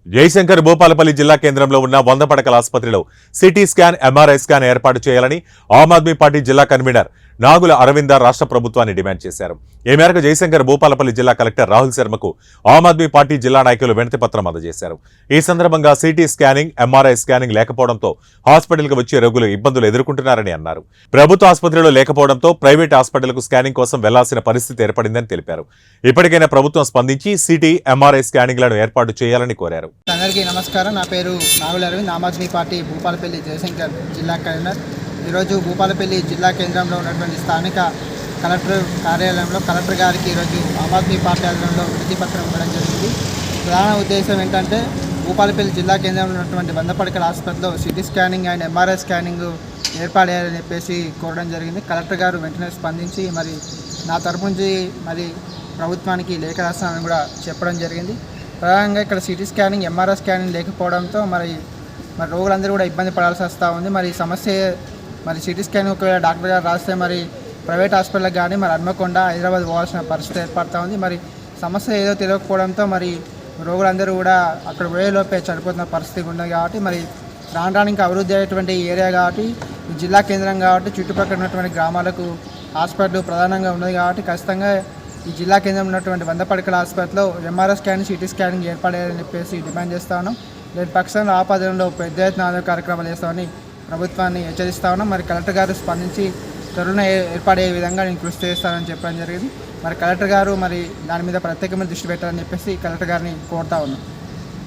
జయశంకర్ భూపాలపల్లి జిల్లా కేంద్రంలో ఉన్న 100 పడకల ఆసుపత్రిలో సిటీ స్కాన్, ఎంఆర్ఐ స్కాన్ ఏర్పాటు చేయాలని ఆమ్ ఆద్మీ పార్టీ జిల్లా కన్వీనర్ నాగుల అరవింద రాష్ట్ర ప్రభుత్వాన్ని డిమాండ్ చేశారు. ఈ మేరకు జయశంకర్ భూపాలపల్లి జిల్లా కలెక్టర్ రాహుల్ శర్మకు ఆమ్ ఆద్మీ పార్టీ జిల్లా నాయకులు వినతి పత్రం అందజేశారు. ఈ సందర్భంగా సిటీ స్కానింగ్, ఎంఆర్ఐ స్కానింగ్ లేకపోవడంతో హాస్పిటల్కు వచ్చే రోగులు ఇబ్బందులు ఎదుర్కొంటున్నారని అన్నారు. ప్రభుత్వ ఆసుపత్రిలో లేకపోవడంతో ప్రైవేట్ హాస్పిటల్కు స్కానింగ్ కోసం వెళ్లాల్సిన పరిస్థితి ఏర్పడిందని తెలిపారు. ఇప్పటికైనా ప్రభుత్వం స్పందించి సిటీ, ఎంఆర్ఐ స్కానింగ్లను ఏర్పాటు చేయాలని కోరారు. అందరికీ నమస్కారం. నా పేరు నాగుల అరవింద్, ఆమ్ ఆద్మీ పార్టీ భూపాలపల్లి జయశంకర్ జిల్లా కన్వీనర్. ఈరోజు భూపాలపల్లి జిల్లా కేంద్రంలో ఉన్నటువంటి స్థానిక కలెక్టర్ కార్యాలయంలో కలెక్టర్ గారికి ఈరోజు ఆమ్ ఆద్మీ పార్టీ ఆధ్వర్యంలో వినతి పత్రం ఇవ్వడం జరిగింది. ప్రధాన ఉద్దేశం ఏంటంటే భూపాలపల్లి జిల్లా కేంద్రంలో ఉన్నటువంటి 100 పడకల ఆసుపత్రిలో CT scanning and MRI scanning ఏర్పాటయ్యాలని చెప్పేసి కోరడం జరిగింది. కలెక్టర్ గారు వెంటనే స్పందించి మరి నా తరపు నుంచి మరి ప్రభుత్వానికి లేఖ రాస్తానని కూడా చెప్పడం జరిగింది. ప్రధానంగా ఇక్కడ సిటీ స్కానింగ్, ఎంఆర్ఐ స్కానింగ్ లేకపోవడంతో మరి రోగులందరూ కూడా ఇబ్బంది పడాల్సి వస్తూ ఉంది. మరి సమస్య మరి సిటీ స్కానింగ్ ఒకవేళ డాక్టర్ గారు రాస్తే మరి ప్రైవేట్ హాస్పిటల్కి కానీ మరి హన్మకొండ, హైదరాబాద్ పోవాల్సిన పరిస్థితి ఏర్పడుతూ ఉంది. మరి సమస్య ఏదో తెలియకపోవడంతో మరి రోగులందరూ కూడా అక్కడ పోయేలోపే చనిపోతున్న పరిస్థితి ఉన్నది. కాబట్టి మరి రాను ఇంకా అభివృద్ధి అయ్యేటువంటి ఏరియా కాబట్టి, జిల్లా కేంద్రం కాబట్టి చుట్టుపక్కల ఉన్నటువంటి గ్రామాలకు హాస్పిటల్ ప్రధానంగా ఉన్నది. కాబట్టి ఖచ్చితంగా ఈ జిల్లా కేంద్రంలో ఉన్నటువంటి 100 పడకల ఆసుపత్రిలో ఎంఆర్ఐ స్కానింగ్, సిటీ స్కానింగ్ ఏర్పడాలని చెప్పేసి డిమాండ్ చేస్తా ఉన్నాం. లేని పక్షంలో ఆపాదనలో పెద్ద ఎత్తున ఆందోళన కార్యక్రమాలు చేస్తామని ప్రభుత్వాన్ని హెచ్చరిస్తా ఉన్నాం. మరి కలెక్టర్ గారు స్పందించి త్వరలో ఏర్పడే విధంగా నేను కృషి చేస్తానని చెప్పడం జరిగింది. మరి కలెక్టర్ గారు మరి దాని మీద ప్రత్యేకమైన దృష్టి పెట్టాలని చెప్పేసి కలెక్టర్ గారిని కోరుతా ఉన్నాం.